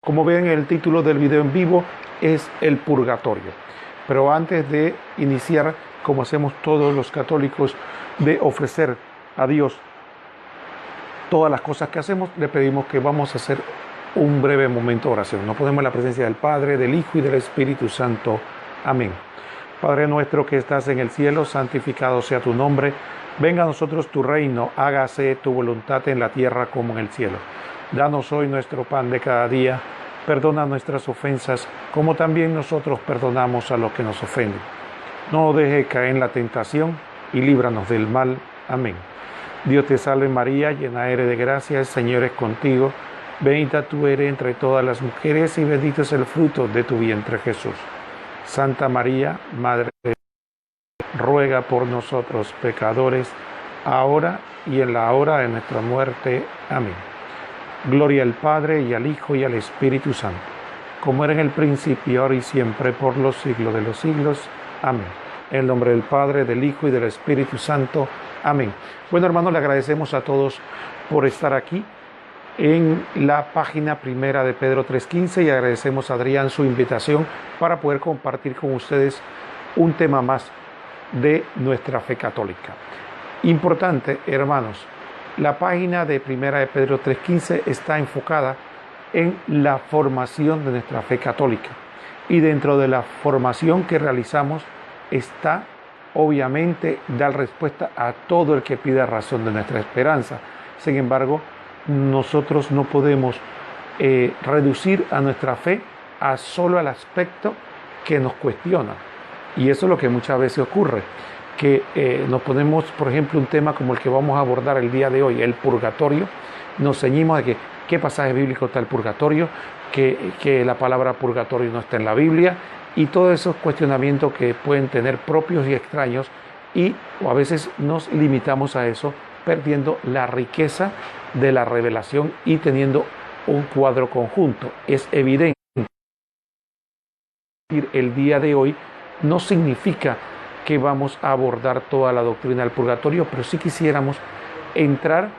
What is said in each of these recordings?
Como ven en el título del video en vivo, es el purgatorio. Pero antes de iniciar, como hacemos todos los católicos, de ofrecer a Dios todas las cosas que hacemos, le pedimos que vamos a hacer un breve momento de oración. Nos ponemos en la presencia del Padre, del Hijo y del Espíritu Santo. Amén. Padre nuestro que estás en el cielo, santificado sea tu nombre. Venga a nosotros tu reino, hágase tu voluntad en la tierra como en el cielo. Danos hoy nuestro pan de cada día. Perdona nuestras ofensas, como también nosotros perdonamos a los que nos ofenden. No deje caer en la tentación y líbranos del mal. Amén. Dios te salve María, llena eres de gracia, el Señor es contigo. Bendita tú eres entre todas las mujeres y bendito es el fruto de tu vientre Jesús. Santa María, Madre de Dios, ruega por nosotros pecadores, ahora y en la hora de nuestra muerte. Amén. Gloria al Padre, y al Hijo, y al Espíritu Santo, como era en el principio, ahora y siempre, por los siglos de los siglos. Amén. En el nombre del Padre, del Hijo y del Espíritu Santo. Amén. Bueno, hermanos, le agradecemos a todos por estar aquí en la página primera de Pedro 3.15 y agradecemos a Adrián su invitación para poder compartir con ustedes un tema más de nuestra fe católica. Importante, hermanos, la página de primera de Pedro 3.15 está enfocada en la formación de nuestra fe católica y dentro de la formación que realizamos está obviamente dar respuesta a todo el que pida razón de nuestra esperanza. Sin embargo, nosotros no podemos reducir a nuestra fe a solo al aspecto que nos cuestiona. Y eso es lo que muchas veces ocurre, que nos ponemos, por ejemplo, un tema como el que vamos a abordar el día de hoy, el purgatorio. Nos ceñimos de que qué pasaje bíblico está el purgatorio, que la palabra purgatorio no está en la Biblia, y todos esos cuestionamientos que pueden tener propios y extraños, o a veces nos limitamos a eso, perdiendo la riqueza de la revelación y teniendo un cuadro conjunto. Es evidente que el día de hoy no significa que vamos a abordar toda la doctrina del purgatorio, pero sí quisiéramos entrar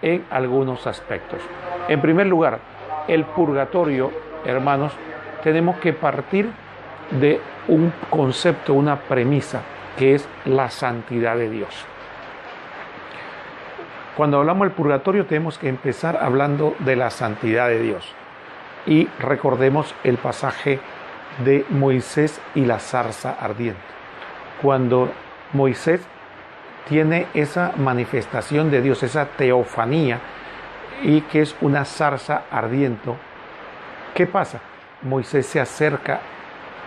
en algunos aspectos. En primer lugar, el purgatorio, hermanos, tenemos que partir de un concepto, una premisa, que es la santidad de Dios. Cuando hablamos del purgatorio tenemos que empezar hablando de la santidad de Dios. Y recordemos el pasaje de Moisés y la zarza ardiente. Cuando Moisés tiene esa manifestación de Dios, esa teofanía, y que es una zarza ardiente, ¿qué pasa? Moisés se acerca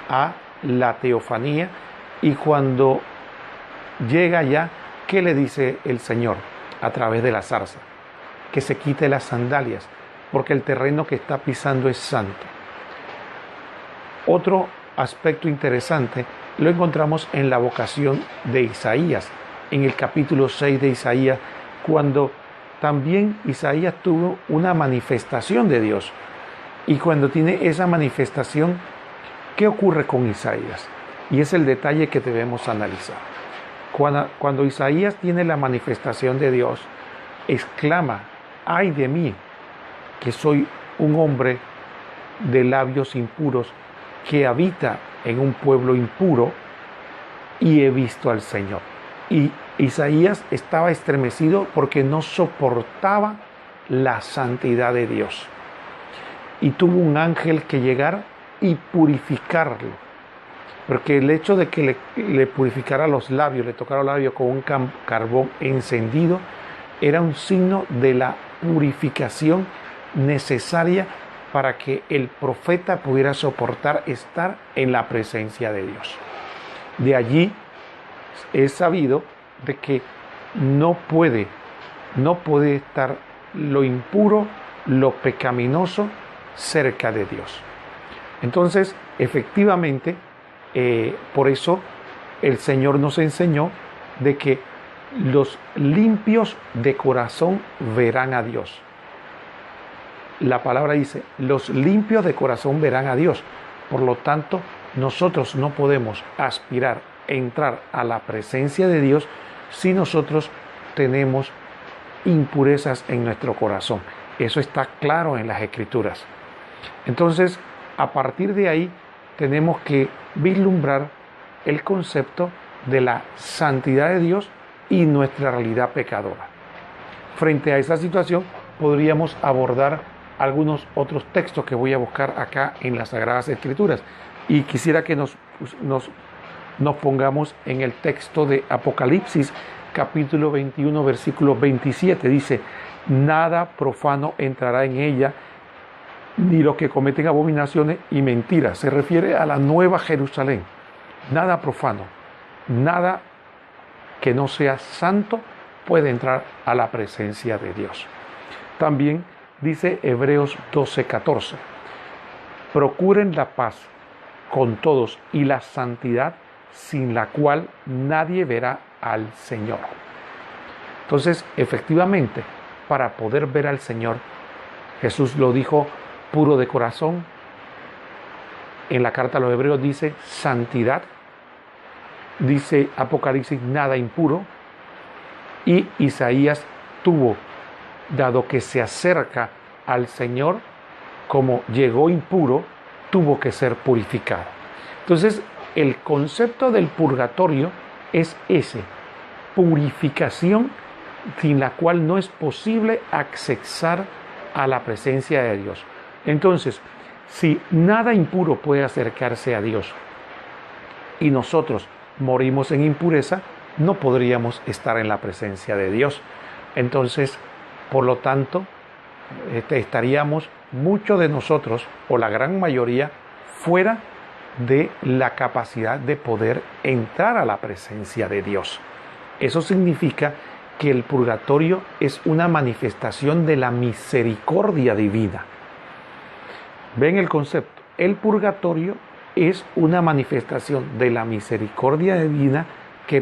a la teofanía y cuando llega allá, ¿qué le dice el Señor a través de la zarza? Que se quite las sandalias, porque el terreno que está pisando es santo. Otro aspecto interesante lo encontramos en la vocación de Isaías, en el capítulo 6 de Isaías, cuando también Isaías tuvo una manifestación de Dios. Y cuando tiene esa manifestación, ¿qué ocurre con Isaías? Y es el detalle que debemos analizar. Cuando Isaías tiene la manifestación de Dios, exclama: ¡ay de mí, que soy un hombre de labios impuros, que habita en un pueblo impuro, y he visto al Señor! Y Isaías estaba estremecido porque no soportaba la santidad de Dios. Y tuvo un ángel que llegar y purificarlo. Porque el hecho de que le purificara los labios, le tocara los labios con un carbón encendido, era un signo de la purificación necesaria para que el profeta pudiera soportar estar en la presencia de Dios. De allí es sabido de que no puede estar lo impuro, lo pecaminoso cerca de Dios. Entonces, efectivamente, por eso el Señor nos enseñó de que los limpios de corazón verán a Dios. La palabra dice: los limpios de corazón verán a Dios. Por lo tanto, nosotros no podemos aspirar a entrar a la presencia de Dios si nosotros tenemos impurezas en nuestro corazón. Eso está claro en las Escrituras. Entonces, a partir de ahí, tenemos que vislumbrar el concepto de la santidad de Dios y nuestra realidad pecadora. Frente a esa situación, podríamos abordar algunos otros textos que voy a buscar acá en las Sagradas Escrituras. Y quisiera que nos pongamos en el texto de Apocalipsis, capítulo 21, versículo 27. Dice: nada profano entrará en ella, ni los que cometen abominaciones y mentiras. Se refiere a la nueva Jerusalén. Nada profano, nada que no sea santo puede entrar a la presencia de Dios. También dice Hebreos 12:14: procuren la paz con todos y la santidad, sin la cual nadie verá al Señor. Entonces, efectivamente, para poder ver al Señor, Jesús lo dijo: puro de corazón. En la carta a los Hebreos dice santidad. Dice Apocalipsis: nada impuro. Y Isaías tuvo, dado que se acerca al Señor, como llegó impuro, tuvo que ser purificado. Entonces, el concepto del purgatorio es ese: purificación sin la cual no es posible accesar a la presencia de Dios. Entonces, si nada impuro puede acercarse a Dios y nosotros morimos en impureza, no podríamos estar en la presencia de Dios. Entonces, por lo tanto, estaríamos muchos de nosotros, o la gran mayoría, fuera de la capacidad de poder entrar a la presencia de Dios. Eso significa que el purgatorio es una manifestación de la misericordia divina. ¿Ven el concepto? El purgatorio es una manifestación de la misericordia divina que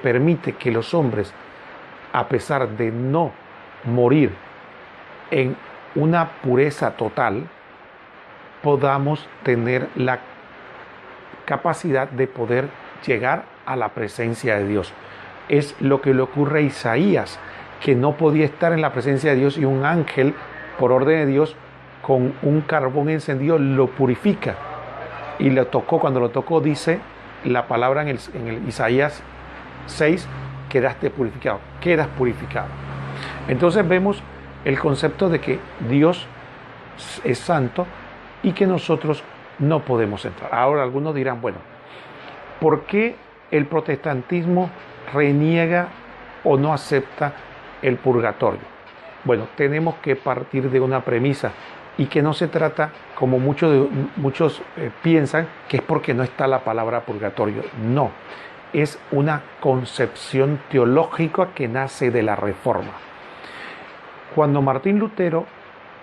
permite que los hombres, a pesar de no morir en una pureza total, podamos tener la capacidad de poder llegar a la presencia de Dios. Es lo que le ocurre a Isaías, que no podía estar en la presencia de Dios, y un ángel, por orden de Dios, con un carbón encendido lo purifica. Y lo tocó, cuando lo tocó, dice la palabra en el Isaías 6, quedaste purificado, quedas purificado. Entonces vemos el concepto de que Dios es santo y que nosotros no podemos entrar. Ahora algunos dirán: bueno, ¿por qué el protestantismo reniega o no acepta el purgatorio? Bueno, tenemos que partir de una premisa, y que no se trata, como muchos piensan, que es porque no está la palabra purgatorio. No, es una concepción teológica que nace de la Reforma. Cuando Martín Lutero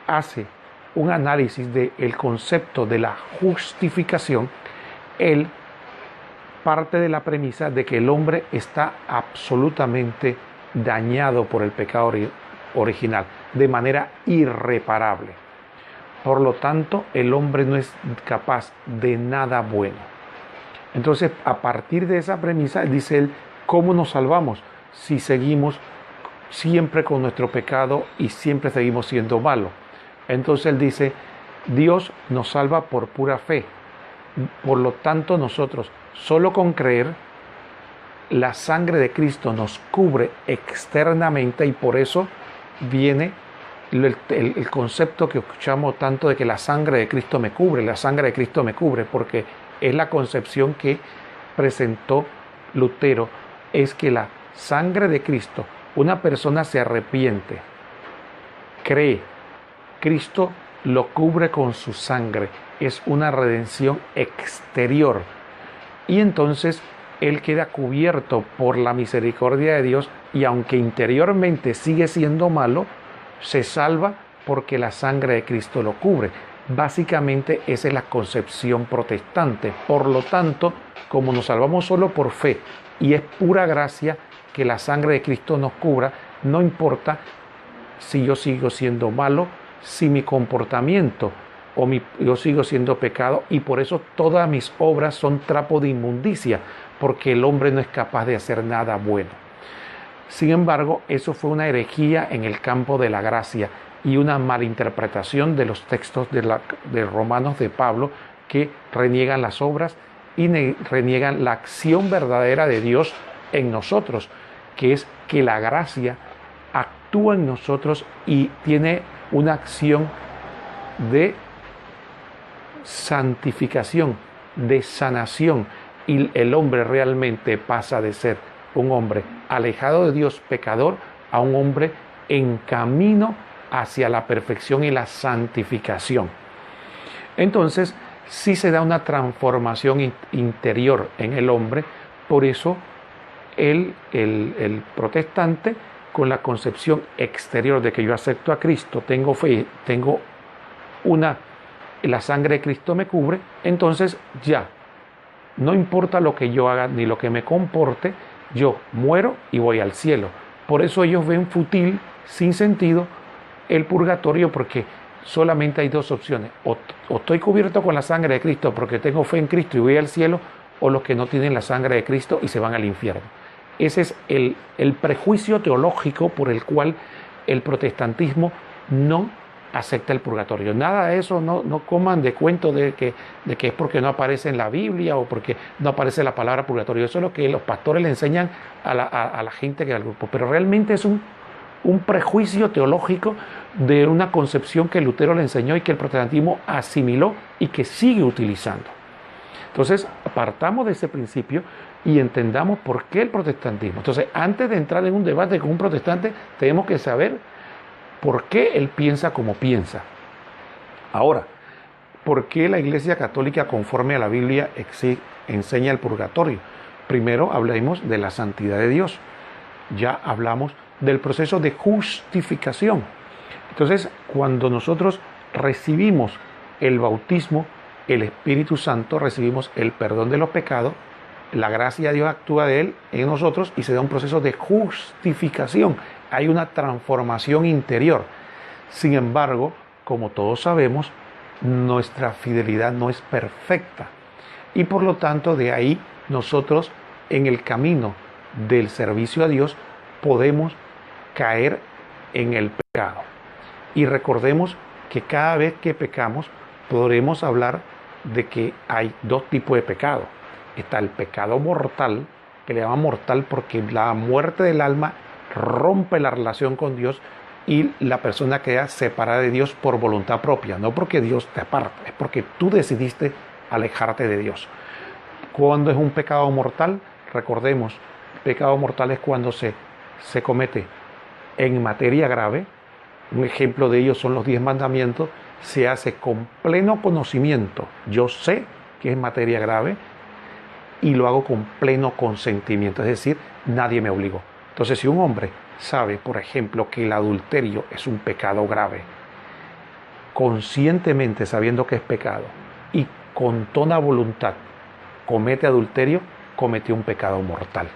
hace un análisis del concepto de la justificación, él parte de la premisa de que el hombre está absolutamente dañado por el pecado original, de manera irreparable. Por lo tanto, el hombre no es capaz de nada bueno. Entonces, a partir de esa premisa, dice él: ¿cómo nos salvamos si seguimos siempre con nuestro pecado y siempre seguimos siendo malos? Entonces él dice: Dios nos salva por pura fe. Por lo tanto, nosotros, solo con creer, la sangre de Cristo nos cubre externamente, y por eso viene el concepto que escuchamos tanto de que la sangre de Cristo me cubre, la sangre de Cristo me cubre, porque es la concepción que presentó Lutero, es que la sangre de Cristo, una persona se arrepiente, cree, Cristo lo cubre con su sangre, es una redención exterior, y entonces él queda cubierto por la misericordia de Dios, y aunque interiormente sigue siendo malo, se salva porque la sangre de Cristo lo cubre. Básicamente esa es la concepción protestante. Por lo tanto, como nos salvamos solo por fe y es pura gracia que la sangre de Cristo nos cubra, no importa si yo sigo siendo malo, si mi comportamiento yo sigo siendo pecado, y por eso todas mis obras son trapo de inmundicia, porque el hombre no es capaz de hacer nada bueno. Sin embargo, eso fue una herejía en el campo de la gracia, y una malinterpretación de los textos de Romanos de Pablo, que reniegan las obras y reniegan la acción verdadera de Dios en nosotros, que es que la gracia actúa en nosotros y tiene una acción de santificación, de sanación, y el hombre realmente pasa de ser un hombre alejado de Dios, pecador, a un hombre en camino hacia la perfección y la santificación. Entonces, sí se da una transformación interior en el hombre. Por eso el protestante, con la concepción exterior de que yo acepto a Cristo, tengo fe, tengo la sangre de Cristo me cubre, entonces ya, no importa lo que yo haga ni lo que me comporte, yo muero y voy al cielo. Por eso ellos ven fútil, sin sentido, el purgatorio, porque solamente hay dos opciones: o estoy cubierto con la sangre de Cristo porque tengo fe en Cristo y voy al cielo, o los que no tienen la sangre de Cristo y se van al infierno. Ese es el prejuicio teológico por el cual el protestantismo no acepta el purgatorio. Nada de eso, no coman de cuento de que es porque no aparece en la Biblia o porque no aparece la palabra purgatorio. Eso es lo que los pastores le enseñan a la gente que al grupo. Pero realmente es un prejuicio teológico de una concepción que Lutero le enseñó y que el protestantismo asimiló y que sigue utilizando. Entonces, partamos de ese principio y entendamos por qué el protestantismo. Entonces, antes de entrar en un debate con un protestante, tenemos que saber por qué él piensa como piensa. Ahora, ¿por qué la Iglesia Católica, conforme a la Biblia, enseña el purgatorio? Primero hablemos de la santidad de Dios. Ya hablamos del proceso de justificación. Entonces, cuando nosotros recibimos el bautismo, el Espíritu Santo, recibimos el perdón de los pecados, la gracia de Dios actúa de Él en nosotros y se da un proceso de justificación. Hay una transformación interior. Sin embargo, como todos sabemos, nuestra fidelidad no es perfecta. Y por lo tanto, de ahí nosotros, en el camino del servicio a Dios, podemos caer en el pecado. Y recordemos que cada vez que pecamos, podremos hablar de que hay dos tipos de pecado. Está el pecado mortal, que le llaman mortal porque la muerte del alma rompe la relación con Dios y la persona queda separada de Dios por voluntad propia, no porque Dios te aparta, es porque tú decidiste alejarte de Dios. Cuando es un pecado mortal, recordemos, pecado mortal es cuando se comete en materia grave. Un ejemplo de ello son los 10 mandamientos. Se hace con pleno conocimiento. Yo sé que es materia grave y lo hago con pleno consentimiento, es decir, nadie me obligó. Entonces, si un hombre sabe, por ejemplo, que el adulterio es un pecado grave, conscientemente sabiendo que es pecado y con toda voluntad comete adulterio, cometió un pecado mortal.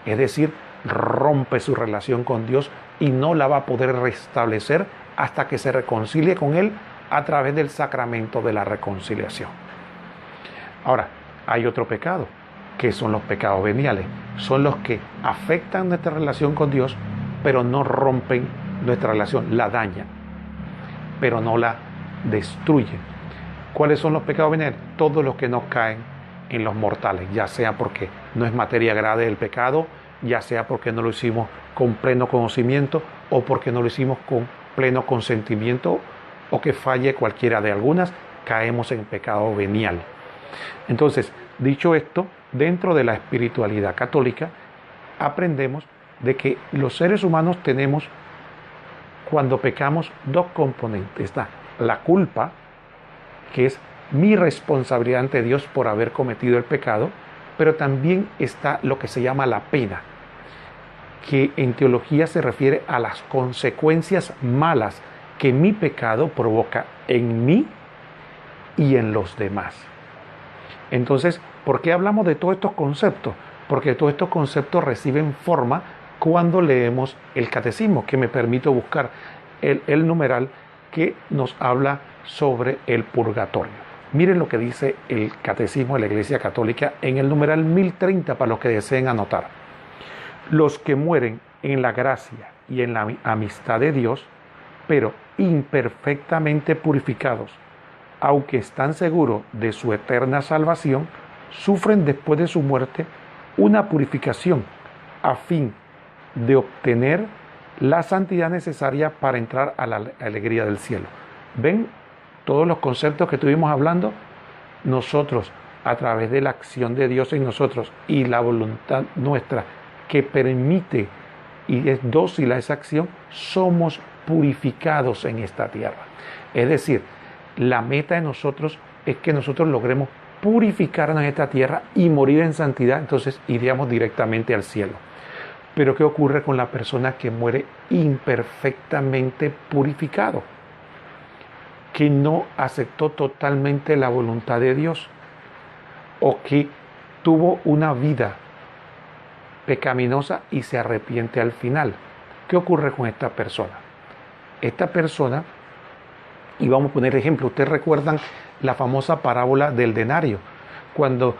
Es decir, rompe su relación con Dios y no la va a poder restablecer hasta que se reconcilie con Él a través del sacramento de la reconciliación. Ahora, hay otro pecado, que son los pecados veniales. Son los que afectan nuestra relación con Dios, pero no rompen nuestra relación, la dañan, pero no la destruyen. ¿Cuáles son los pecados veniales? Todos los que no caen en los mortales, ya sea porque no es materia grave del pecado, ya sea porque no lo hicimos con pleno conocimiento o porque no lo hicimos con pleno consentimiento o que falle cualquiera de algunas, caemos en pecado venial. Entonces, dicho esto, dentro de la espiritualidad católica aprendemos de que los seres humanos tenemos, cuando pecamos, dos componentes. Está la culpa, que es mi responsabilidad ante Dios por haber cometido el pecado, pero también está lo que se llama la pena, que en teología se refiere a las consecuencias malas que mi pecado provoca en mí y en los demás. Entonces, ¿por qué hablamos de todos estos conceptos? Porque todos estos conceptos reciben forma cuando leemos el catecismo, que me permito buscar el numeral que nos habla sobre el purgatorio. Miren lo que dice el catecismo de la Iglesia Católica en el numeral 1030 para los que deseen anotar. Los que mueren en la gracia y en la amistad de Dios, pero imperfectamente purificados, aunque están seguros de su eterna salvación, sufren después de su muerte una purificación a fin de obtener la santidad necesaria para entrar a la alegría del cielo. ¿Ven todos los conceptos que estuvimos hablando? Nosotros, a través de la acción de Dios en nosotros y la voluntad nuestra que permite y es dócil a esa acción, somos purificados en esta tierra. Es decir, la meta de nosotros es que nosotros logremos purificarnos en esta tierra y morir en santidad, entonces iríamos directamente al cielo. Pero ¿qué ocurre con la persona que muere imperfectamente purificado? Que no aceptó totalmente la voluntad de Dios o que tuvo una vida pecaminosa y se arrepiente al final. ¿Qué ocurre con esta persona? Esta persona, y vamos a poner ejemplo, ustedes recuerdan la famosa parábola del denario, cuando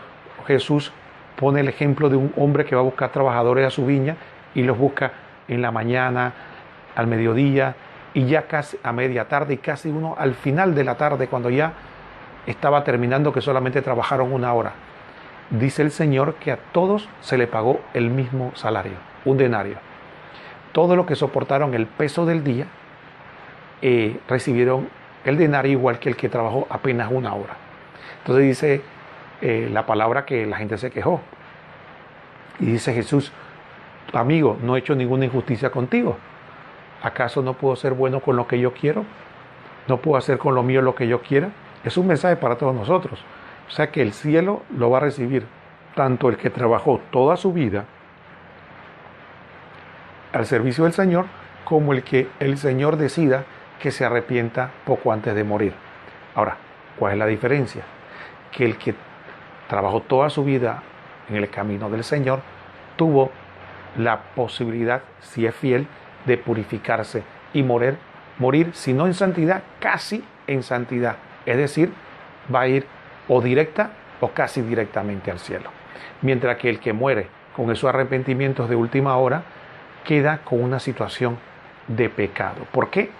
Jesús pone el ejemplo de un hombre que va a buscar trabajadores a su viña y los busca en la mañana, al mediodía y ya casi a media tarde y casi uno al final de la tarde, cuando ya estaba terminando, que solamente trabajaron 1 hora. Dice el Señor que a todos se le pagó el mismo salario, un denario. Todos los que soportaron el peso del día recibieron el denario igual que el que trabajó apenas 1 hora. Entonces dice la palabra que la gente se quejó. Y dice Jesús: amigo, no he hecho ninguna injusticia contigo. ¿Acaso no puedo ser bueno con lo que yo quiero? ¿No puedo hacer con lo mío lo que yo quiera? Es un mensaje para todos nosotros. O sea que el cielo lo va a recibir tanto el que trabajó toda su vida al servicio del Señor, como el que el Señor decida que se arrepienta poco antes de morir. Ahora, ¿cuál es la diferencia? Que el que trabajó toda su vida en el camino del Señor tuvo la posibilidad, si es fiel, de purificarse y morir, si no en santidad, casi en santidad. Es decir, va a ir o directa o casi directamente al cielo. Mientras que el que muere con esos arrepentimientos de última hora queda con una situación de pecado. ¿Por qué?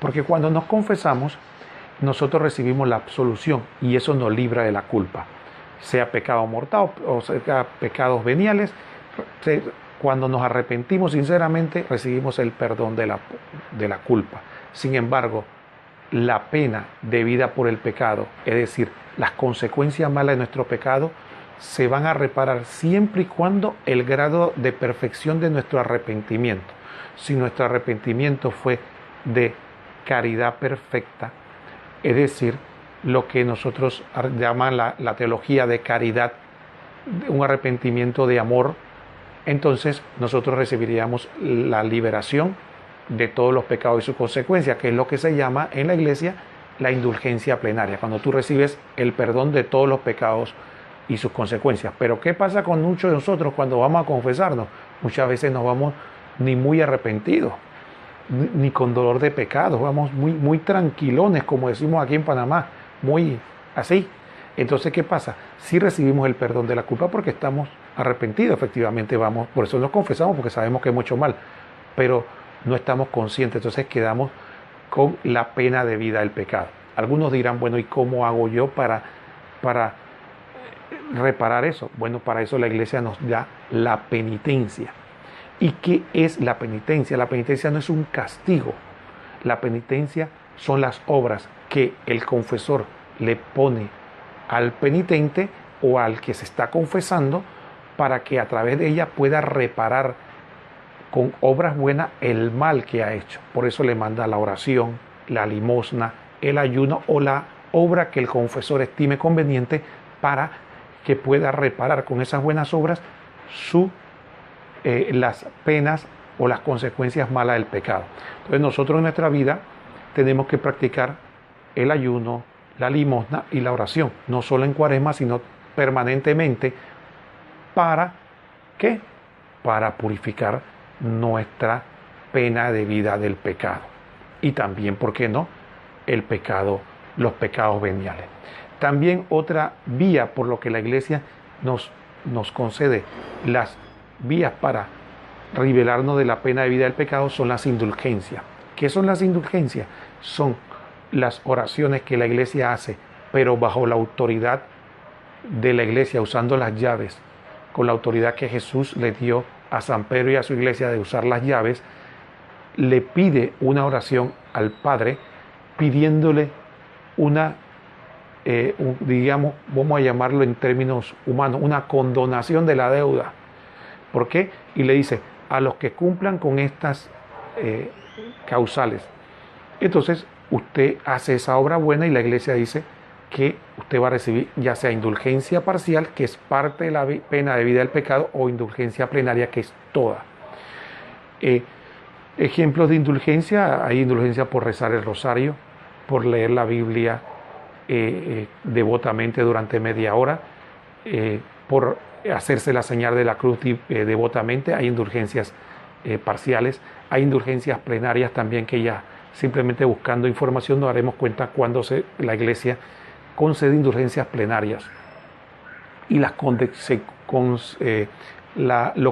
Porque cuando nos confesamos, nosotros recibimos la absolución y eso nos libra de la culpa. Sea pecado mortal o sea pecados veniales, cuando nos arrepentimos sinceramente, recibimos el perdón de la culpa. Sin embargo, la pena debida por el pecado, es decir, las consecuencias malas de nuestro pecado, se van a reparar siempre y cuando el grado de perfección de nuestro arrepentimiento. Si nuestro arrepentimiento fue de caridad perfecta, es decir, lo que nosotros llaman la teología de caridad, un arrepentimiento de amor, entonces nosotros recibiríamos la liberación de todos los pecados y sus consecuencias, que es lo que se llama en la iglesia la indulgencia plenaria, cuando tú recibes el perdón de todos los pecados y sus consecuencias. Pero ¿qué pasa con muchos de nosotros cuando vamos a confesarnos? Muchas veces no vamos ni muy arrepentidos, ni con dolor de pecados, vamos muy tranquilones, como decimos aquí en Panamá, muy así. Entonces, ¿qué pasa? Sí recibimos el perdón de la culpa porque estamos arrepentidos, efectivamente vamos, por eso nos confesamos, porque sabemos que hemos hecho mal, pero no estamos conscientes, entonces quedamos con la pena debida del pecado. Algunos dirán, bueno, ¿y cómo hago yo para reparar eso? Bueno, para eso la iglesia nos da la penitencia. ¿Y qué es la penitencia? La penitencia no es un castigo. La penitencia son las obras que el confesor le pone al penitente o al que se está confesando para que a través de ella pueda reparar con obras buenas el mal que ha hecho. Por eso le manda la oración, la limosna, el ayuno o la obra que el confesor estime conveniente para que pueda reparar con esas buenas obras las penas o las consecuencias malas del pecado. Entonces nosotros en nuestra vida tenemos que practicar el ayuno, la limosna y la oración, no solo en Cuaresma, sino permanentemente. ¿Para qué? Para purificar nuestra pena debida del pecado. Y también, ¿por qué no?, el pecado, los pecados veniales. También otra vía por lo que la iglesia nos concede las vías para liberarnos de la pena debida del pecado son las indulgencias. ¿Qué son las indulgencias? son las oraciones que la iglesia hace, pero bajo la autoridad de la iglesia, usando las llaves, con la autoridad que Jesús le dio a San Pedro y a su iglesia de usar las llaves, le pide una oración al Padre, pidiéndole una, digamos, vamos a llamarlo en términos humanos, una condonación de la deuda. ¿Por qué? Y le dice, a los que cumplan con estas causales. Entonces, usted hace esa obra buena y la iglesia dice que usted va a recibir ya sea indulgencia parcial, que es parte de la pena debida del pecado, o indulgencia plenaria, que es toda. Ejemplos de indulgencia: hay indulgencia por rezar el rosario, por leer la Biblia devotamente durante media hora, por hacerse la señal de la cruz devotamente. Hay indulgencias parciales, hay indulgencias plenarias también, que ya simplemente buscando información nos daremos cuenta cuando la iglesia concede indulgencias plenarias y lo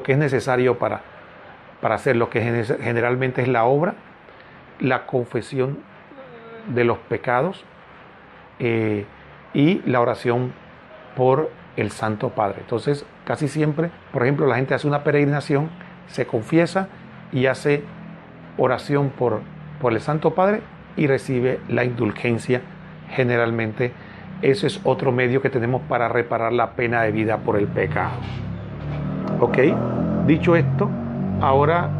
que es necesario para hacer lo que generalmente es la obra, la confesión de los pecados y la oración por el Santo Padre. Entonces, casi siempre, por ejemplo, la gente hace una peregrinación, se confiesa y hace oración por el Santo Padre y recibe la indulgencia generalmente. Ese es otro medio que tenemos para reparar la pena debida por el pecado. Ok, dicho esto, ahora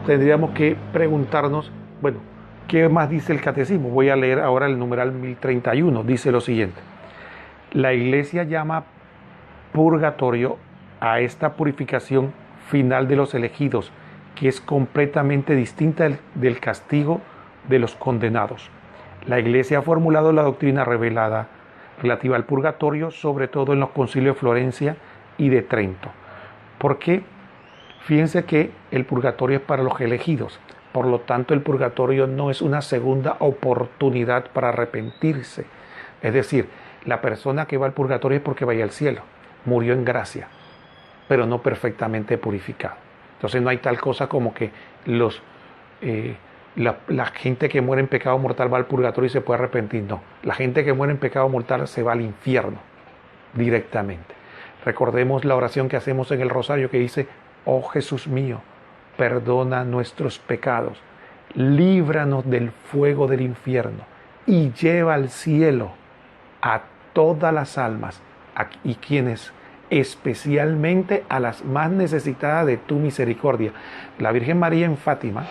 tendríamos que preguntarnos, bueno, ¿qué más dice el catecismo? Voy a leer ahora el numeral 1031. Dice lo siguiente: la Iglesia llama purgatorio a esta purificación final de los elegidos, que es completamente distinta del castigo de los condenados. La Iglesia ha formulado la doctrina revelada relativa al purgatorio, sobre todo en los concilios de Florencia y de Trento. Porque fíjense que el purgatorio es para los elegidos, por lo tanto el purgatorio no es una segunda oportunidad para arrepentirse. Es decir, la persona que va al purgatorio es porque vaya al cielo, murió en gracia, pero no perfectamente purificado. Entonces no hay tal cosa como que la gente que muere en pecado mortal va al purgatorio y se puede arrepentir. No, la gente que muere en pecado mortal se va al infierno directamente. Recordemos la oración que hacemos en el rosario, que dice: oh Jesús mío, perdona nuestros pecados, líbranos del fuego del infierno y lleva al cielo a todas las almas, y quienes especialmente a las más necesitadas de tu misericordia. La Virgen María en Fátima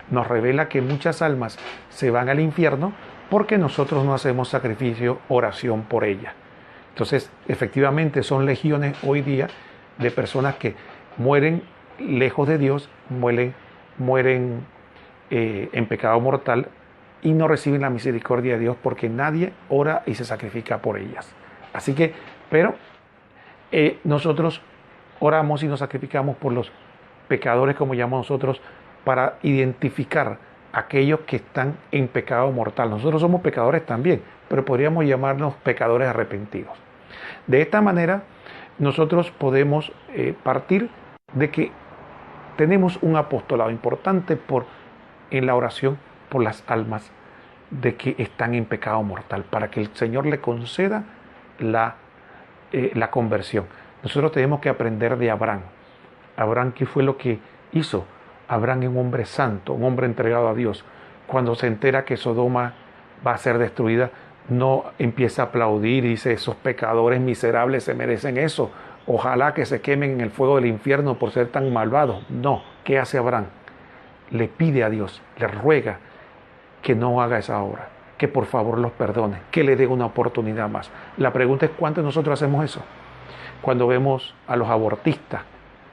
nos revela que muchas almas se van al infierno porque nosotros no hacemos sacrificio, oración por ellas. Entonces, efectivamente, son legiones hoy día de personas que mueren lejos de Dios, mueren en pecado mortal y no reciben la misericordia de Dios porque nadie ora y se sacrifica por ellas. Así que, pero nosotros oramos y nos sacrificamos por los pecadores, como llamamos nosotros, para identificar a aquellos que están en pecado mortal. Nosotros somos pecadores también, pero podríamos llamarnos pecadores arrepentidos. De esta manera, nosotros podemos partir de que tenemos un apostolado importante en la oración por las almas de que están en pecado mortal, para que el Señor le conceda la conversión. Nosotros tenemos que aprender de Abraham. Abraham, ¿qué fue lo que hizo? Abraham es un hombre santo, un hombre entregado a Dios. Cuando se entera que Sodoma va a ser destruida, no empieza a aplaudir y dice: esos pecadores miserables se merecen eso, ojalá que se quemen en el fuego del infierno por ser tan malvados. No, ¿qué hace Abraham? Le pide a Dios, le ruega que no haga esa obra, que por favor los perdone, que le dé una oportunidad más. La pregunta es: ¿cuántos de nosotros hacemos eso? Cuando vemos a los abortistas,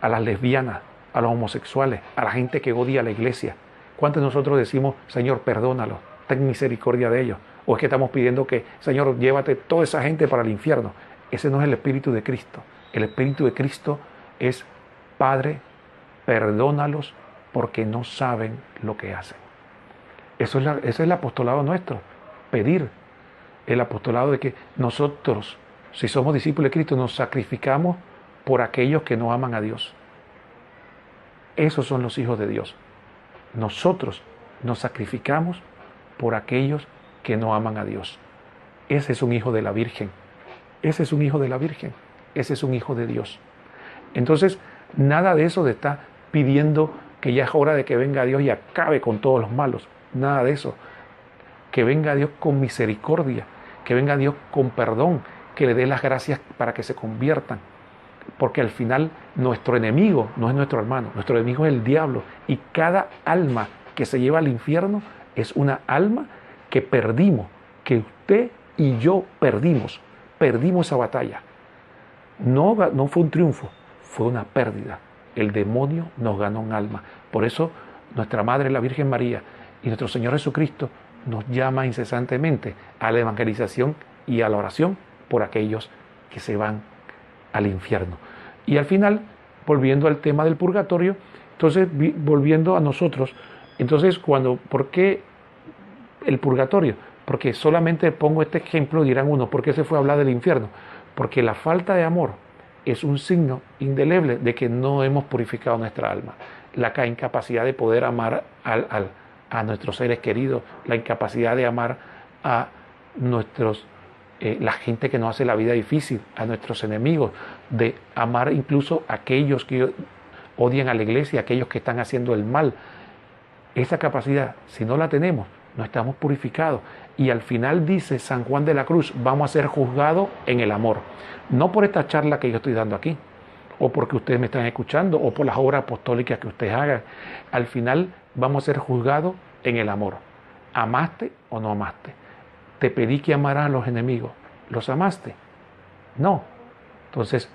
a las lesbianas, a los homosexuales, a la gente que odia a la iglesia, ¿cuántos de nosotros decimos: Señor, perdónalos, ten misericordia de ellos? ¿O es que estamos pidiendo que, Señor, llévate toda esa gente para el infierno? Ese no es el Espíritu de Cristo. El Espíritu de Cristo es: Padre, perdónalos porque no saben lo que hacen. Ese es el apostolado nuestro, pedir el apostolado de que nosotros, si somos discípulos de Cristo, nos sacrificamos por aquellos que no aman a Dios. Esos son los hijos de Dios. Nosotros nos sacrificamos por aquellos que no aman a Dios. Ese es un hijo de la Virgen. Ese es un hijo de la Virgen. Ese es un hijo de Dios. Entonces, nada de eso de estar pidiendo que ya es hora de que venga Dios y acabe con todos los malos. Nada de eso. Que venga Dios con misericordia, que venga Dios con perdón, que le dé las gracias para que se conviertan. Porque al final nuestro enemigo no es nuestro hermano, nuestro enemigo es el diablo. Y cada alma que se lleva al infierno es una alma que perdimos, que usted y yo perdimos esa batalla. No fue un triunfo, fue una pérdida. El demonio nos ganó un alma. Por eso nuestra Madre, la Virgen María, y nuestro Señor Jesucristo nos llama incesantemente a la evangelización y a la oración por aquellos que se van al infierno. Y al final, volviendo al tema del purgatorio, entonces volviendo a nosotros, entonces ¿por qué el purgatorio? Porque solamente pongo este ejemplo, dirán uno, ¿por qué se fue a hablar del infierno? Porque la falta de amor es un signo indeleble de que no hemos purificado nuestra alma. La incapacidad de poder amar a nuestros seres queridos, la incapacidad de amar a la gente que nos hace la vida difícil, a nuestros enemigos, de amar incluso a aquellos que odian a la iglesia, a aquellos que están haciendo el mal. Esa capacidad, si no la tenemos, no estamos purificados. Y al final dice San Juan de la Cruz, vamos a ser juzgados en el amor. No por esta charla que yo estoy dando aquí, o porque ustedes me están escuchando, o por las obras apostólicas que ustedes hagan. Al final vamos a ser juzgados en el amor. ¿Amaste o no amaste? Te pedí que amaras a los enemigos. ¿Los amaste? No. Entonces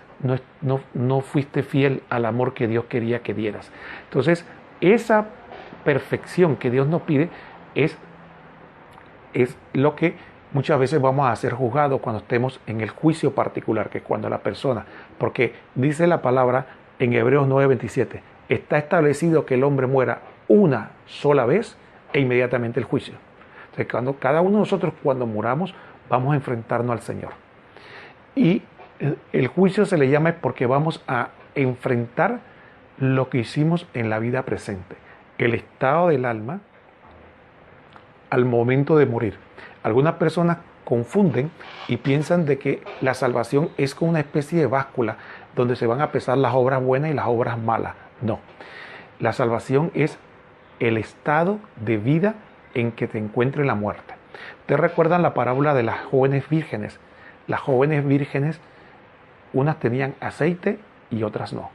no fuiste fiel al amor que Dios quería que dieras. Entonces esa perfección que Dios nos pide es lo que muchas veces vamos a ser juzgados cuando estemos en el juicio particular, que es cuando la persona, porque dice la palabra en Hebreos 9:27, está establecido que el hombre muera una sola vez e inmediatamente el juicio. Entonces, cada uno de nosotros cuando muramos vamos a enfrentarnos al Señor. Y el juicio se le llama porque vamos a enfrentar lo que hicimos en la vida presente, el estado del alma al momento de morir. Algunas personas confunden y piensan de que la salvación es como una especie de báscula donde se van a pesar las obras buenas y las obras malas. No, la salvación es el estado de vida en que te encuentre la muerte. ¿Ustedes recuerdan la parábola de las jóvenes vírgenes? Las jóvenes vírgenes, unas tenían aceite y otras no.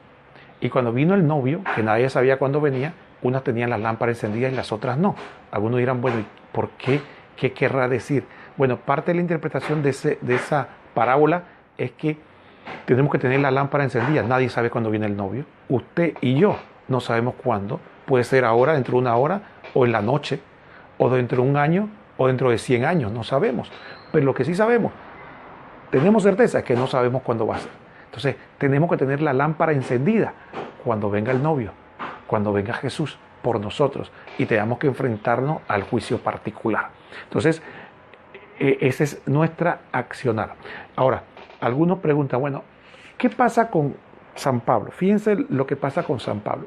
Y cuando vino el novio, que nadie sabía cuándo venía, unas tenían las lámparas encendidas y las otras no. Algunos dirán, bueno, ¿por qué? ¿Qué querrá decir? Bueno, parte de la interpretación de esa parábola es que tenemos que tener la lámpara encendida. Nadie sabe cuándo viene el novio. Usted y yo no sabemos cuándo. Puede ser ahora, dentro de una hora, o en la noche, o dentro de un año, o dentro de 100 años. No sabemos. Pero lo que sí sabemos, tenemos certeza, es que no sabemos cuándo va a ser. Entonces, tenemos que tener la lámpara encendida cuando venga el novio, cuando venga Jesús por nosotros y tenemos que enfrentarnos al juicio particular. Entonces, ese es nuestra accionar. Ahora, algunos preguntan, bueno, ¿qué pasa con San Pablo? Fíjense lo que pasa con San Pablo.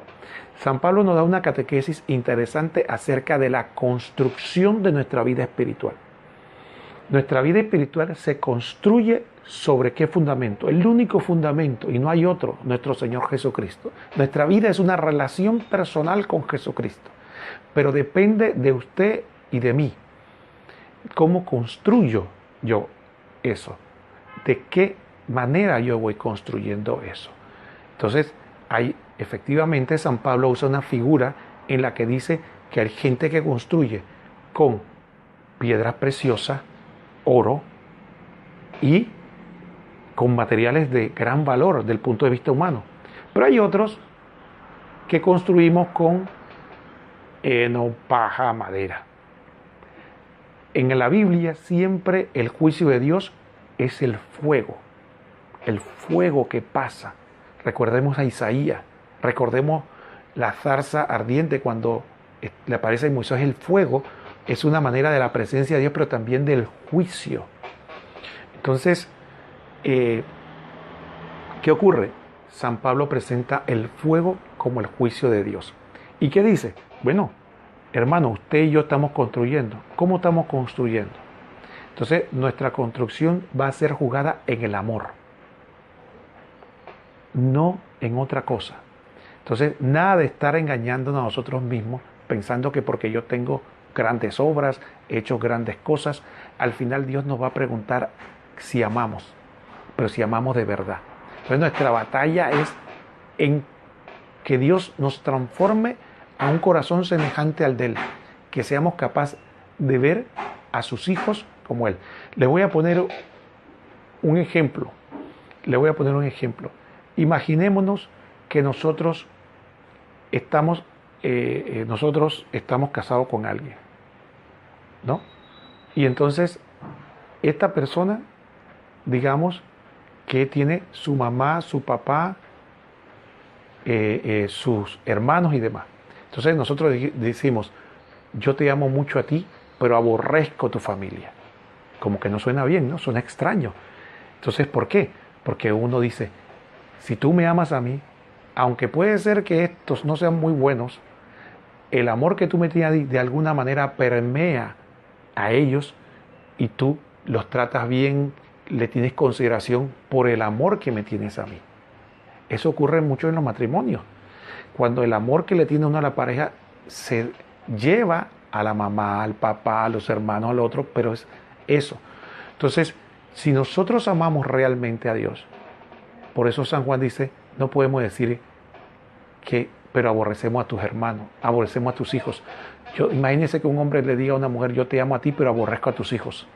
San Pablo nos da una catequesis interesante acerca de la construcción de nuestra vida espiritual. Nuestra vida espiritual se construye ¿sobre qué fundamento? El único fundamento, y no hay otro, nuestro Señor Jesucristo. Nuestra vida es una relación personal con Jesucristo, pero depende de usted y de mí. ¿Cómo construyo yo eso? ¿De qué manera yo voy construyendo eso? Entonces, efectivamente San Pablo usa una figura en la que dice que hay gente que construye con piedras preciosas, oro y con materiales de gran valor del punto de vista humano. Pero hay otros que construimos con heno, paja, madera. En la Biblia siempre el juicio de Dios es el fuego que pasa. Recordemos a Isaías, recordemos la zarza ardiente cuando le aparece a Moisés. El fuego es una manera de la presencia de Dios, pero también del juicio. Entonces, ¿qué ocurre? San Pablo presenta el fuego como el juicio de Dios. ¿Y qué dice? Bueno, Hermano, usted y yo estamos construyendo. ¿Cómo estamos construyendo? Entonces, nuestra construcción va a ser jugada en el amor, no en otra cosa. Entonces, nada de estar engañándonos a nosotros mismos, pensando que porque yo tengo grandes obras, he hecho grandes cosas, al final Dios nos va a preguntar si amamos, pero si amamos de verdad. Entonces, nuestra batalla es en que Dios nos transforme a un corazón semejante al de Él, que seamos capaces de ver a sus hijos como Él. Le voy a poner un ejemplo. Imaginémonos que nosotros estamos casados con alguien, ¿no? Y entonces esta persona, digamos, que tiene su mamá, su papá, sus hermanos y demás. Entonces nosotros decimos, yo te amo mucho a ti, pero aborrezco tu familia. Como que no suena bien, ¿no? Suena extraño. Entonces, ¿por qué? Porque uno dice, si tú me amas a mí, aunque puede ser que estos no sean muy buenos, el amor que tú me tienes de alguna manera permea a ellos y tú los tratas bien, le tienes consideración por el amor que me tienes a mí. Eso ocurre mucho en los matrimonios. Cuando el amor que le tiene uno a la pareja se lleva a la mamá, al papá, a los hermanos, al otro, pero es eso. Entonces, si nosotros amamos realmente a Dios, por eso San Juan dice, no podemos decir que, pero aborrecemos a tus hermanos, aborrecemos a tus hijos. Imagínense que un hombre le diga a una mujer, yo te amo a ti, pero aborrezco a tus hijos.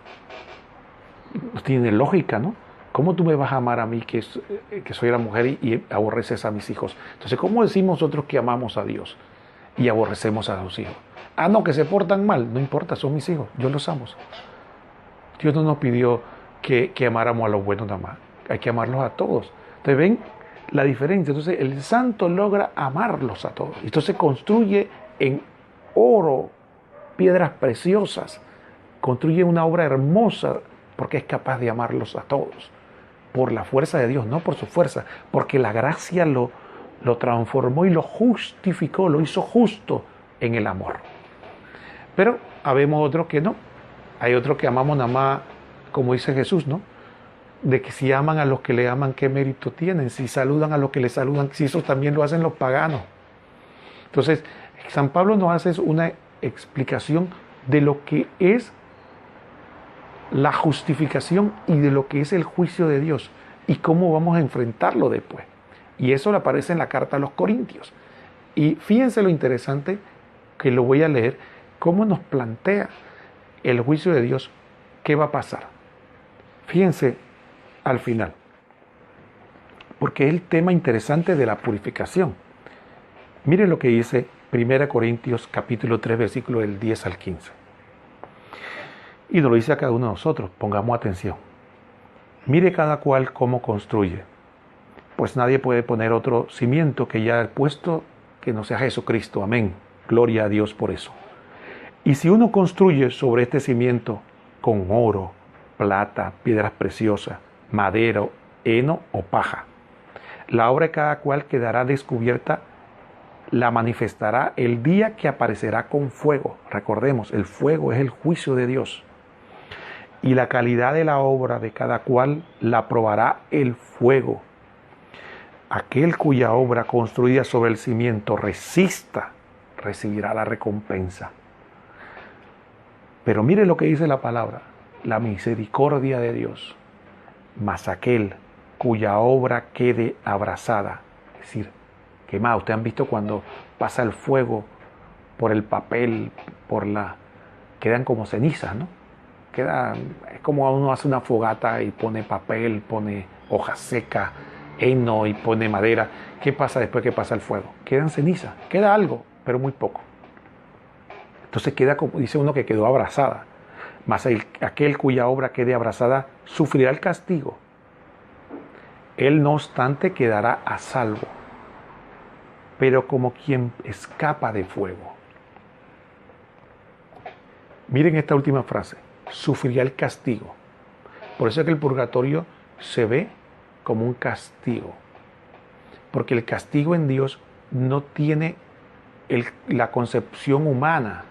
No tiene lógica, ¿no? ¿Cómo tú me vas a amar a mí, que soy la mujer, y aborreces a mis hijos? Entonces, ¿cómo decimos nosotros que amamos a Dios y aborrecemos a sus hijos? Ah, no, que se portan mal. No importa, son mis hijos, yo los amo. Dios no nos pidió que amáramos a los buenos nada más. Hay que amarlos a todos. Entonces, ven la diferencia. Entonces, el santo logra amarlos a todos. Entonces, construye en oro, piedras preciosas. Construye una obra hermosa porque es capaz de amarlos a todos. Por la fuerza de Dios, no por su fuerza, porque la gracia lo transformó y lo justificó, lo hizo justo en el amor. Pero habemos otros que no. Hay otros que amamos nada más, como dice Jesús, ¿no? De que si aman a los que le aman, ¿qué mérito tienen? Si saludan a los que le saludan, si eso también lo hacen los paganos. Entonces, San Pablo nos hace una explicación de lo que es la justificación y de lo que es el juicio de Dios y cómo vamos a enfrentarlo después. Y eso le aparece en la carta a los Corintios. Y fíjense lo interesante, que lo voy a leer, cómo nos plantea el juicio de Dios, qué va a pasar. Fíjense al final, porque es el tema interesante de la purificación. Miren lo que dice 1 Corintios capítulo 3, versículo del 10 al 15. Y nos lo dice a cada uno de nosotros, pongamos atención. Mire cada cual cómo construye, pues nadie puede poner otro cimiento que ya ha puesto que no sea Jesucristo. Amén. Gloria a Dios por eso. Y si uno construye sobre este cimiento con oro, plata, piedras preciosas, madera, heno o paja, la obra de cada cual quedará descubierta, la manifestará el día que aparecerá con fuego. Recordemos, el fuego es el juicio de Dios. Y la calidad de la obra de cada cual la probará el fuego. Aquel cuya obra construida sobre el cimiento resista, recibirá la recompensa. Pero mire lo que dice la palabra, la misericordia de Dios, mas aquel cuya obra quede abrasada, es decir, quemada. Ustedes han visto cuando pasa el fuego por el papel, quedan como cenizas, ¿no? Es como uno hace una fogata y pone papel, pone hoja seca, heno y pone madera. ¿Qué pasa después que pasa el fuego? Quedan cenizas, queda algo, pero muy poco. Entonces queda, como dice uno, que quedó abrasada. Mas aquel cuya obra quede abrasada sufrirá el castigo. Él, no obstante, quedará a salvo, pero como quien escapa de fuego. Miren esta última frase, sufrirá el castigo. Por eso es que el purgatorio se ve como un castigo, porque el castigo en Dios no tiene la concepción humana.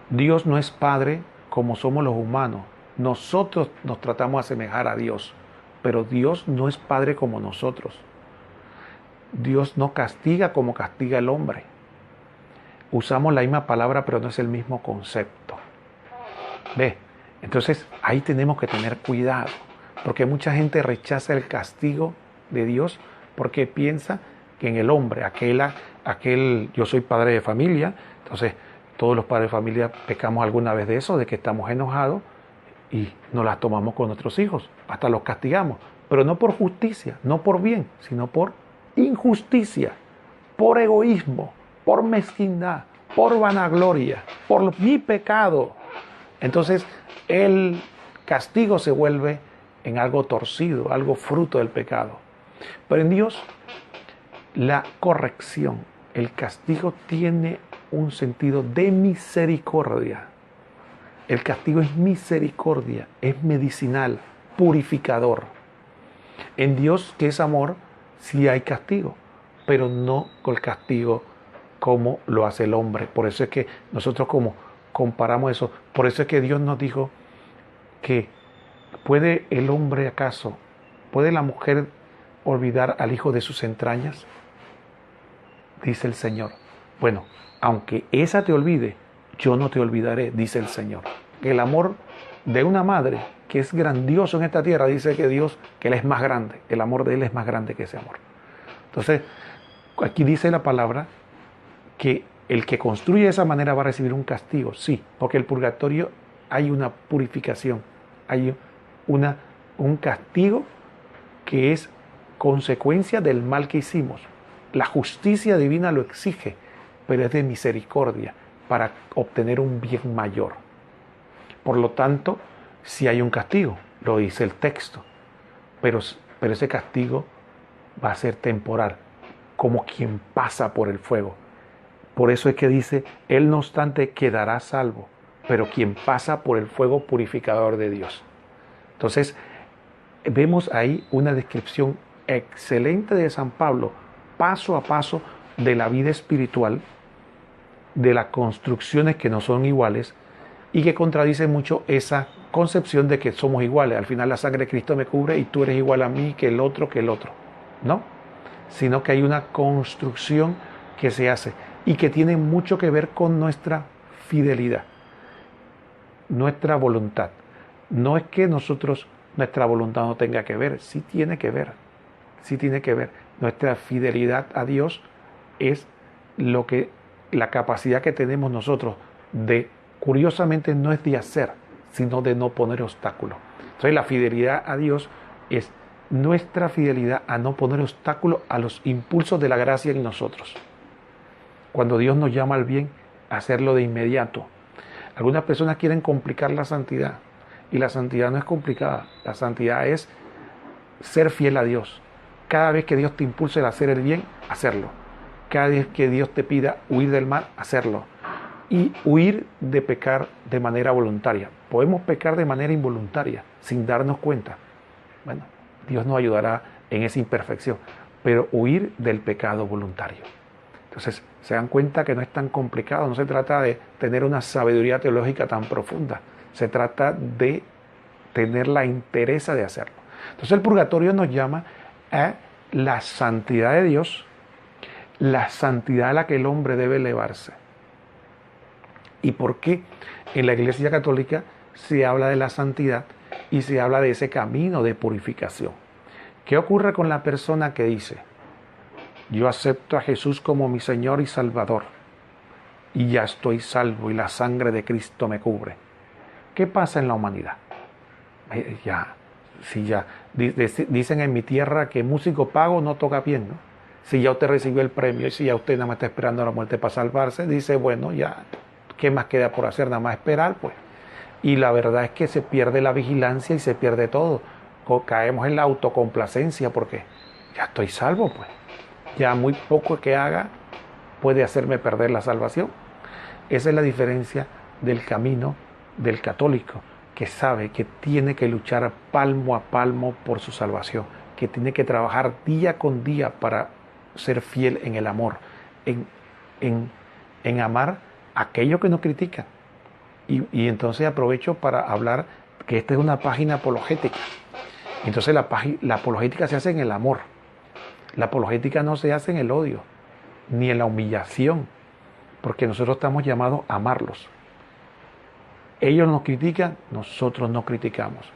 Dios no es Padre como somos los humanos. Nosotros nos tratamos de asemejar a Dios, pero Dios no es Padre como nosotros. Dios no castiga como castiga el hombre. Usamos la misma palabra, pero no es el mismo concepto. ¿Ve? Entonces ahí tenemos que tener cuidado, porque mucha gente rechaza el castigo de Dios porque piensa que en el hombre, aquel yo soy padre de familia, entonces todos los padres de familia pecamos alguna vez de eso, de que estamos enojados y nos las tomamos con nuestros hijos, hasta los castigamos, pero no por justicia, no por bien, sino por injusticia, por egoísmo, por mezquindad, por vanagloria, por mi pecado. Entonces el castigo se vuelve en algo torcido, algo fruto del pecado. Pero en Dios, la corrección, el castigo tiene un sentido de misericordia. El castigo es misericordia, es medicinal, purificador. En Dios, que es amor, sí hay castigo, pero no con el castigo como lo hace el hombre. Por eso es que nosotros como comparamos eso, por eso es que Dios nos dijo que ¿puede el hombre acaso, puede la mujer olvidar al hijo de sus entrañas? Dice el Señor. Bueno, aunque esa te olvide, yo no te olvidaré, dice el Señor. El amor de una madre, que es grandioso en esta tierra, dice que Dios, que Él es más grande, el amor de Él es más grande que ese amor. Entonces, aquí dice la palabra que el que construye de esa manera va a recibir un castigo, sí, porque el purgatorio hay una purificación, hay un castigo que es consecuencia del mal que hicimos. La justicia divina lo exige, pero es de misericordia para obtener un bien mayor. Por lo tanto, sí hay un castigo, lo dice el texto, pero ese castigo va a ser temporal, como quien pasa por el fuego. Por eso es que dice, Él no obstante quedará salvo, pero quien pasa por el fuego purificador de Dios. Entonces, vemos ahí una descripción excelente de San Pablo, paso a paso de la vida espiritual, de las construcciones que no son iguales y que contradice mucho esa concepción de que somos iguales. Al final la sangre de Cristo me cubre y tú eres igual a mí que el otro. No, sino que hay una construcción que se hace y que tiene mucho que ver con nuestra fidelidad, nuestra voluntad. No es que nuestra voluntad no tenga que ver, sí tiene que ver. Nuestra fidelidad a Dios es la capacidad que tenemos nosotros de, curiosamente, no es de hacer, sino de no poner obstáculos. Entonces la fidelidad a Dios es nuestra fidelidad a no poner obstáculos a los impulsos de la gracia en nosotros. Cuando Dios nos llama al bien, hacerlo de inmediato. Algunas personas quieren complicar la santidad, y la santidad no es complicada. La santidad es ser fiel a Dios. Cada vez que Dios te impulse a hacer el bien, hacerlo. Cada vez que Dios te pida huir del mal, hacerlo. Y huir de pecar de manera voluntaria. Podemos pecar de manera involuntaria, sin darnos cuenta. Bueno, Dios nos ayudará en esa imperfección. Pero huir del pecado voluntario. Entonces, se dan cuenta que no es tan complicado. No se trata de tener una sabiduría teológica tan profunda. Se trata de tener la entereza de hacerlo. Entonces el purgatorio nos llama a la santidad de Dios, la santidad a la que el hombre debe elevarse. ¿Y por qué en la Iglesia Católica se habla de la santidad y se habla de ese camino de purificación? ¿Qué ocurre con la persona que dice, yo acepto a Jesús como mi Señor y Salvador y ya estoy salvo y la sangre de Cristo me cubre? ¿Qué pasa en la humanidad? Dicen en mi tierra que músico pago no toca bien, ¿no? Si ya usted recibió el premio y si ya usted nada más está esperando la muerte para salvarse, dice, bueno, ya, ¿qué más queda por hacer? Nada más esperar, pues. Y la verdad es que se pierde la vigilancia y se pierde todo. Caemos en la autocomplacencia porque ya estoy salvo, pues. Ya muy poco que haga puede hacerme perder la salvación. Esa es la diferencia del camino del católico, que sabe que tiene que luchar palmo a palmo por su salvación, que tiene que trabajar día con día para ser fiel en el amor, en en amar a aquellos que nos critican. Y entonces aprovecho para hablar que esta es una página apologética. Entonces la apologética se hace en el amor. La apologética no se hace en el odio, ni en la humillación, porque nosotros estamos llamados a amarlos. Ellos nos critican, nosotros no criticamos.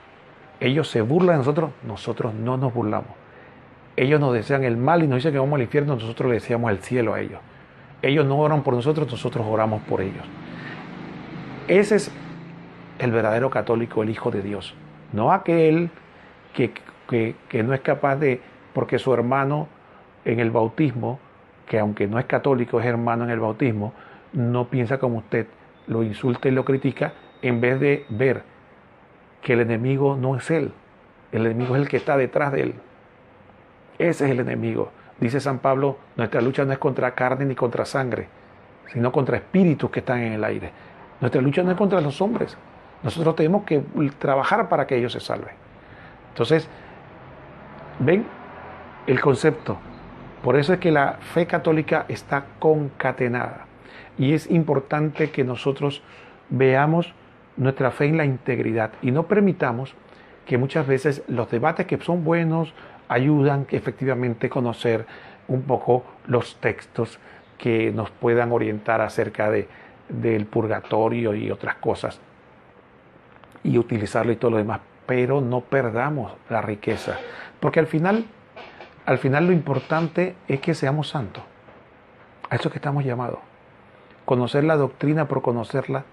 Ellos se burlan de nosotros, nosotros no nos burlamos. Ellos nos desean el mal y nos dicen que vamos al infierno, nosotros le deseamos el cielo a ellos. Ellos no oran por nosotros, nosotros oramos por ellos. Ese es el verdadero católico, el Hijo de Dios. No aquel que no es capaz de, porque su hermano en el bautismo, que aunque no es católico, es hermano en el bautismo, no piensa como usted, lo insulta y lo critica, en vez de ver que el enemigo no es él, el enemigo es el que está detrás de él. Ese es el enemigo. Dice San Pablo, nuestra lucha no es contra carne ni contra sangre, sino contra espíritus que están en el aire. Nuestra lucha no es contra los hombres. Nosotros tenemos que trabajar para que ellos se salven. Entonces, ven el concepto. Por eso es que la fe católica está concatenada. Y es importante que nosotros veamos nuestra fe en la integridad y no permitamos que muchas veces los debates que son buenos ayudan que efectivamente conocer un poco los textos que nos puedan orientar acerca del purgatorio y otras cosas y utilizarlo y todo lo demás, pero no perdamos la riqueza, porque al final lo importante es que seamos santos. A eso que estamos llamados. Conocer la doctrina por conocerla,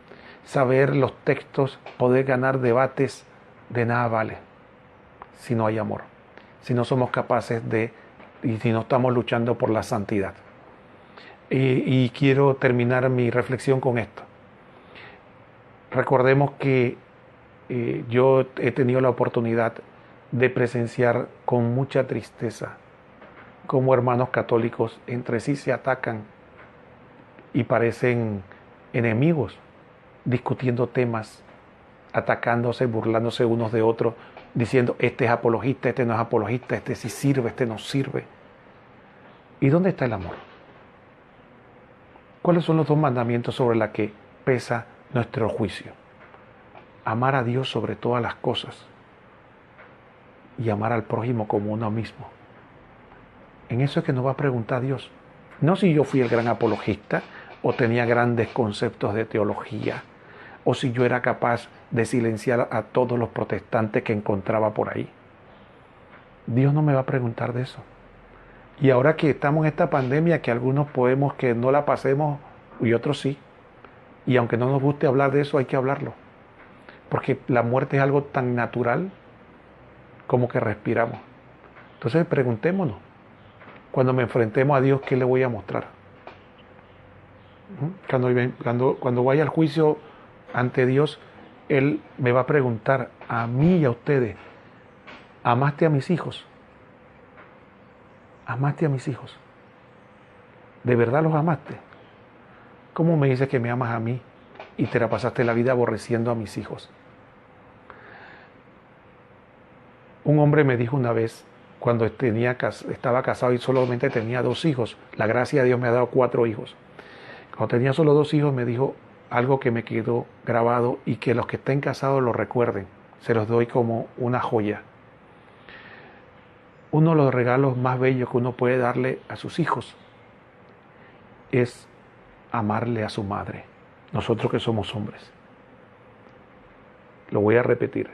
saber los textos, poder ganar debates, de nada vale si no hay amor, si no somos capaces y si no estamos luchando por la santidad. Y quiero terminar mi reflexión con esto. Recordemos que yo he tenido la oportunidad de presenciar con mucha tristeza cómo hermanos católicos entre sí se atacan y parecen enemigos, discutiendo temas, atacándose, burlándose unos de otros, diciendo este es apologista, este no es apologista, este sí sirve, este no sirve. ¿Y dónde está el amor? ¿Cuáles son los dos mandamientos sobre los que pesa nuestro juicio? Amar a Dios sobre todas las cosas y amar al prójimo como uno mismo. En eso es que nos va a preguntar Dios. No si yo fui el gran apologista o tenía grandes conceptos de teología o si yo era capaz de silenciar a todos los protestantes que encontraba por ahí. Dios no me va a preguntar de eso. Y ahora que estamos en esta pandemia, que algunos podemos que no la pasemos y otros sí. Y aunque no nos guste hablar de eso, hay que hablarlo. Porque la muerte es algo tan natural como que respiramos. Entonces preguntémonos, cuando me enfrentemos a Dios, ¿qué le voy a mostrar? Cuando vaya al juicio ante Dios, Él me va a preguntar a mí y a ustedes, ¿amaste a mis hijos? ¿Amaste a mis hijos? ¿De verdad los amaste? ¿Cómo me dices que me amas a mí y te la pasaste la vida aborreciendo a mis hijos? Un hombre me dijo una vez, cuando estaba casado y solamente tenía 2 hijos, la gracia de Dios me ha dado 4 hijos. Cuando tenía solo 2 hijos me dijo algo que me quedó grabado y que los que estén casados lo recuerden. Se los doy como una joya. Uno de los regalos más bellos que uno puede darle a sus hijos es amarle a su madre. Nosotros que somos hombres. Lo voy a repetir.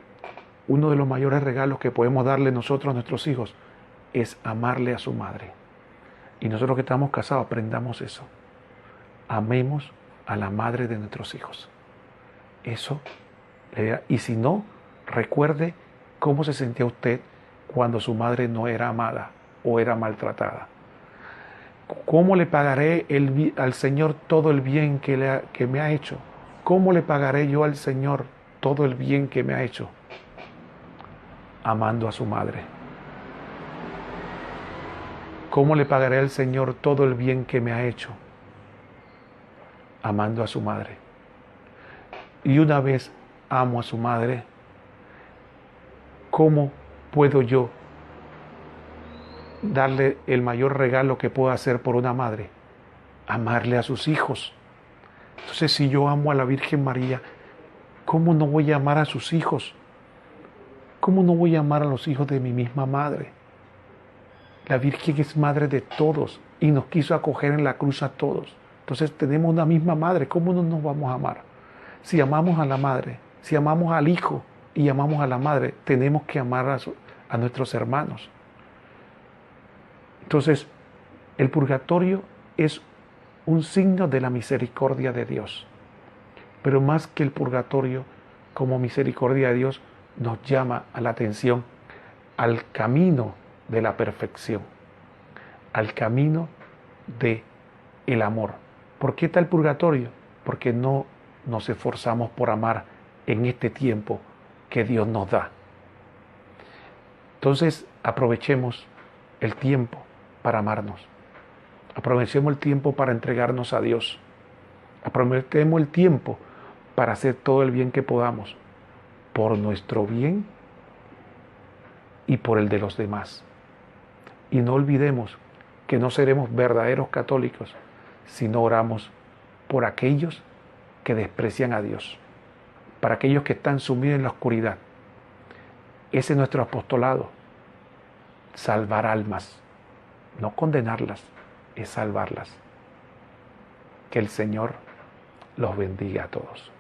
Uno de los mayores regalos que podemos darle nosotros a nuestros hijos es amarle a su madre. Y nosotros que estamos casados aprendamos eso. Amemos a la madre de nuestros hijos. Eso le da. Y si no, recuerde cómo se sentía usted cuando su madre no era amada o era maltratada. ¿Cómo le pagaré al Señor todo el bien que me ha hecho? ¿Cómo le pagaré yo al Señor todo el bien que me ha hecho? Amando a su madre. ¿Cómo le pagaré al Señor todo el bien que me ha hecho? Amando a su madre. Y una vez amo a su madre, ¿cómo puedo yo darle el mayor regalo que puedo hacer por una madre? amarle a sus hijos. Entonces, si yo amo a la Virgen María, ¿cómo no voy a amar a sus hijos? ¿Cómo no voy a amar a los hijos de mi misma madre? La Virgen es madre de todos y nos quiso acoger en la cruz a todos. Entonces tenemos una misma madre, ¿cómo no nos vamos a amar? Si amamos a la madre, si amamos al hijo y amamos a la madre, tenemos que amar a nuestros hermanos. Entonces, el purgatorio es un signo de la misericordia de Dios. Pero más que el purgatorio, como misericordia de Dios, nos llama a la atención al camino de la perfección, al camino de el amor. ¿Por qué está el purgatorio? Porque no nos esforzamos por amar en este tiempo que Dios nos da. Entonces, aprovechemos el tiempo para amarnos. Aprovechemos el tiempo para entregarnos a Dios. Aprovechemos el tiempo para hacer todo el bien que podamos, por nuestro bien y por el de los demás. Y no olvidemos que no seremos verdaderos católicos si no oramos por aquellos que desprecian a Dios, para aquellos que están sumidos en la oscuridad. Ese es nuestro apostolado, salvar almas, no condenarlas, es salvarlas. Que el Señor los bendiga a todos.